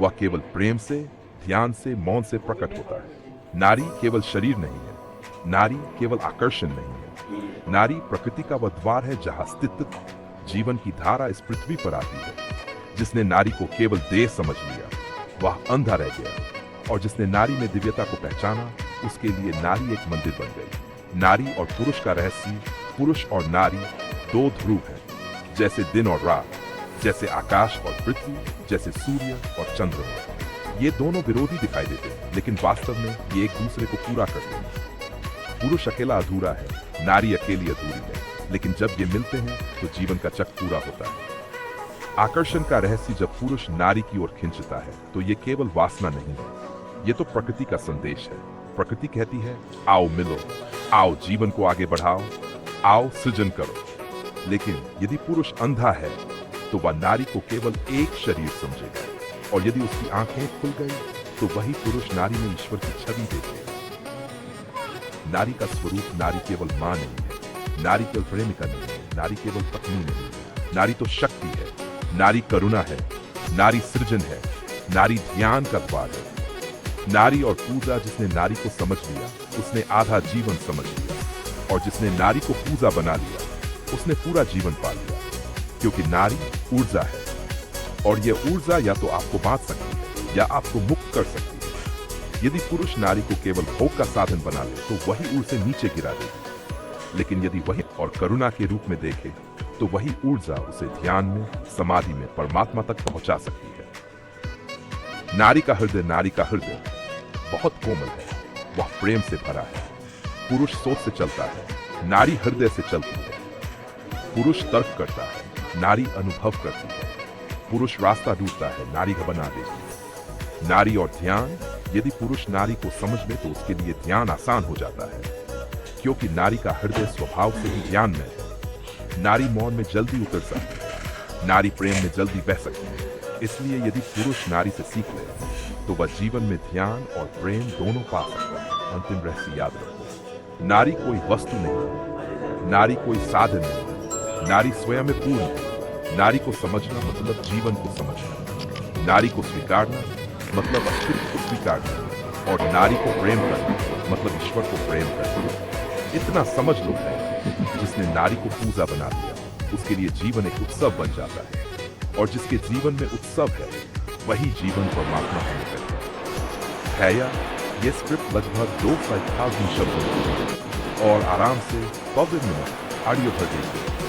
वह केवल प्रेम से, ध्यान से, मौन से प्रकट होता है। नारी केवल शरीर नहीं है, नारी केवल आकर्षण नहीं है, नारी प्रकृति का वह द्वार है जहां अस्तित्व, जीवन की धारा इस पृथ्वी पर आती है। जिसने नारी को केवल देह समझ लिया वह अंधा रह गया, और जिसने नारी में दिव्यता को पहचाना उसके लिए नारी एक मंदिर बन गई। नारी और पुरुष का रहस्य, पुरुष और नारी दो ध्रुव हैं, जैसे दिन और रात, जैसे आकाश और पृथ्वी, जैसे सूर्य और चंद्रमा। ये दोनों विरोधी दिखाई देते हैं, लेकिन वास्तव में ये एक दूसरे को पूरा करते हैं। पुरुष अकेला अधूरा है, नारी अकेली अधूरी है, लेकिन जब ये मिलते हैं तो जीवन का चक्र पूरा होता है। आकर्षण का रहस्य जब पुरुष नारी की ओर खींचता है तो ये केवल वासना नहीं है, ये तो प्रकृति का संदेश है। प्रकृति कहती है, आओ मिलो, आओ जीवन को आगे बढ़ाओ, आओ सृजन करो। लेकिन यदि पुरुष अंधा है तो वह नारी को केवल एक शरीर समझेगा, और यदि उसकी आंखें खुल गई तो वही पुरुष नारी में ईश्वर की छवि देखेगा। नारी का स्वरूप नारी केवल मां नहीं है, नारी केवल प्रेमिका नहीं है, नारी केवल पत्नी नहीं है, नारी तो शक्ति है, नारी करुणा है, नारी सृजन है, नारी ध्यान का द्वार है। नारी और पूजा, जिसने नारी को समझ लिया उसने आधा जीवन समझ लिया, और जिसने नारी को पूजा बना लिया उसने पूरा जीवन पा लिया। क्योंकि नारी ऊर्जा है, और यह ऊर्जा या तो आपको बांध सकती है या आपको मुक्त कर सकती है। यदि पुरुष नारी को केवल भोग का साधन बना ले तो वही उसे नीचे गिरा देगी, लेकिन यदि वही और करुणा के रूप में देखे तो वही ऊर्जा उसे ध्यान में, समाधि में, परमात्मा तक पहुंचा सकती है। नारी का हृदय बहुत कोमल है, वह प्रेम से भरा है। पुरुष सोच से चलता है, नारी हृदय से चलती है। पुरुष तर्क करता है, नारी अनुभव करती है। पुरुष रास्ता ढूंढता है, नारी बना देती है। नारी और ध्यान, यदि पुरुष नारी को समझ ले तो उसके लिए ध्यान आसान हो जाता है, क्योंकि नारी का हृदय स्वभाव से ही ध्यान में है। नारी मौन में जल्दी उतर सकती है, नारी प्रेम में जल्दी बह सकती है। इसलिए यदि पुरुष नारी से सीख ले तो वह जीवन में ध्यान और प्रेम दोनों पा सकता है। अंतिम रहस्य याद रखो, नारी कोई वस्तु नहीं, नारी कोई साधन नहीं, नारी स्वयं में पूर्ण है। नारी को समझना मतलब जीवन को समझना, नारी को स्वीकारना मतलब अस्तित्व को स्वीकारना, और नारी को प्रेम करना मतलब ईश्वर को प्रेम करना। इतना समझ लो है, जिसने नारी को पूजा बना दिया उसके लिए जीवन एक उत्सव बन जाता है, और जिसके जीवन में उत्सव है वही जीवन परमात्मा होने लगता है। या ये स्क्रिप्ट लगभग 2,500 शब्दों की है, और आराम से 12 मिनट ऑडियो पर देखिए।